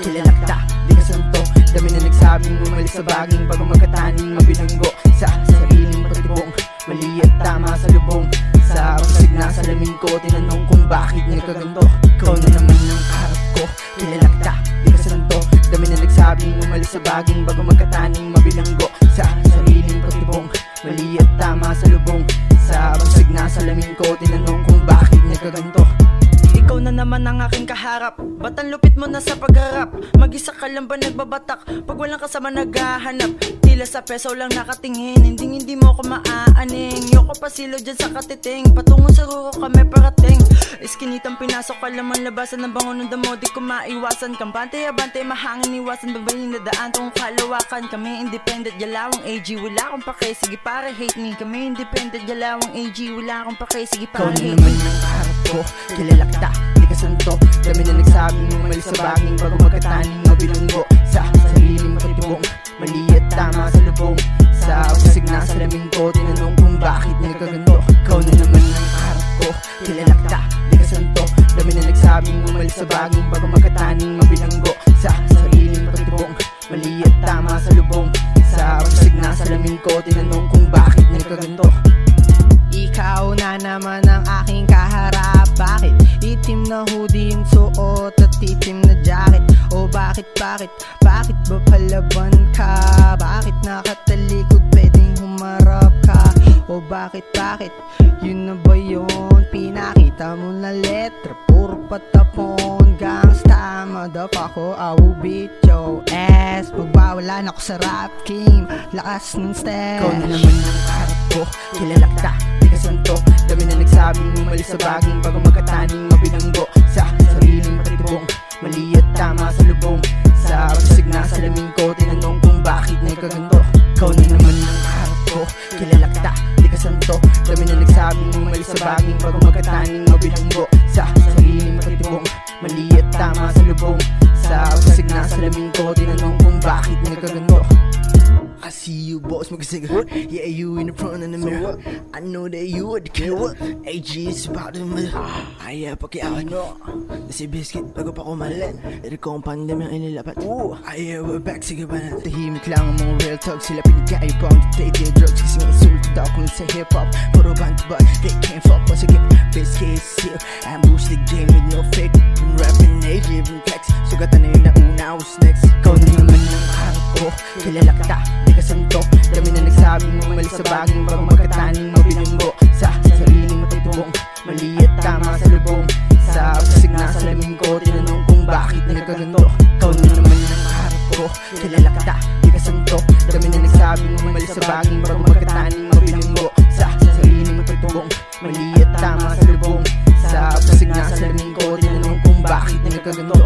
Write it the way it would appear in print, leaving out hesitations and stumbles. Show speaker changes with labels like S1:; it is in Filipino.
S1: kilala kita, di ka santo. Dami na nagsabing umalis sa baging bago magkataning mabilanggo sa sariling pagtibong, mali at tama sa lubong. Sa pasig na salamin ko, tinanong kung bakit nagkaganto. Ikaw na naman ang kaharap ko, kilala kita, di ka santo. Dami na nagsabing umalis sa baging bago magkataning mabilanggo sa sariling pagtibong, mali at tama sa lubong. Sa pasig na salamin ko, tinanong kung bakit nagkaganto.
S2: Ikaw na naman ang aking kaharap, ba't ang lupit mo na sa pagharap? Mag-isa ka lang ba nagbabatak? Pag walang kasama naghahanap, tila sa peso lang nakatingin. Hindi mo ko maaaning, yoko pa silo dyan sa katiting. Patungo sa ruro kami parating. Iskinitang pinasok ka laman labasan ng bango ng damo, di ko maiwasan. Kampante-abante, mahangin iwasan, babaling na daan tong kalawakan. Kami independent, jalawang AG, wala akong pake, sige para hate me. Kami independent, jalawang AG, wala akong pake, sige para hate me.
S1: Ko, kilala kita, di ka santo. Dami na nagsabing umalis sa baging bago magkataning mabilanggo sa sariling pagtibong, mali at tama sa lubong. Sa pasig na salamin ko, tinanong kung bakit nagkaganto. Ikaw na naman ang kaharap ko, kilala kita, di ka santo. Dami na nagsabing umalis sa baging bago magkataning mabilanggo sa sariling pagtibong, mali at tama sa lubong. Sa pasig na salamin ko, tinanong kung bakit nagkaganto.
S3: Ikaw na naman ang aking kaharap. Bakit itim na hoodie yung suot at itim na jacket? O bakit ba palaban ka? Bakit nakatalikod pwedeng humarap ka? O bakit yun na ba yun? Pinakita mo na letra, puro patapon. Gangsta, motherfucker, I will beat your ass. Magbawalan ako sa rap game, lakas ng step.
S1: Ikaw na naman ang kaharap ko, kilala kita, di ka santo. Dami na nagsabing umalis sa baging bago magkataning mabilanggo sa sariling pagtibong, mali at tama sa lubong. Sa pasig na salamin ko, tinanong kung bakit nagkaganto. Ikaw na naman ang kaharap ko, kilala kita, di ka santo. Dami na nagsabing umalis sa baging bago magkataning mabilanggo sa sariling pagtibong, mali at tama sa lubong. Sa pasig na salamin ko, tinanong kung bakit nagkaganto.
S4: I see you boys smoking cigarette. Yeah, you in the front of the mirror. I know that you are the killer. AG is about to move. Ay, pakiawan mo si Biscuit bago pa kumalit. Ito ko ang pandemyang inilapat. Ay, we're back, sige ba natin?
S1: Tahimik lang ang mga real talk, sila pinagkaibang dictate drugs. Kasi nga insulted ako sa hip-hop, puro band but they can't fuck once again. Biscuit is here, ambush the game with no fake. Been rapping AG, been flex. Sugatan na yung nauna, I was next. Ikaw na naman ang harap ko, kilala kita, di ka santo. Dami na nagsabing umalis sa baging bago magkataning mabilanggo sa sariling matutubong, mali at tama sa lubong. Sa pasig na salamin ko, tinanong kung bakit nagkaganto. Ikaw na naman ang kaharap ko, kilala kita, di ka santo. Dami na nagsabing umalis sa baging bago magkataning mabilanggo sa sariling matutubong, mali at tama sa lubong. Sa pasig na salamin ko, tinanong kung bakit nagkaganto.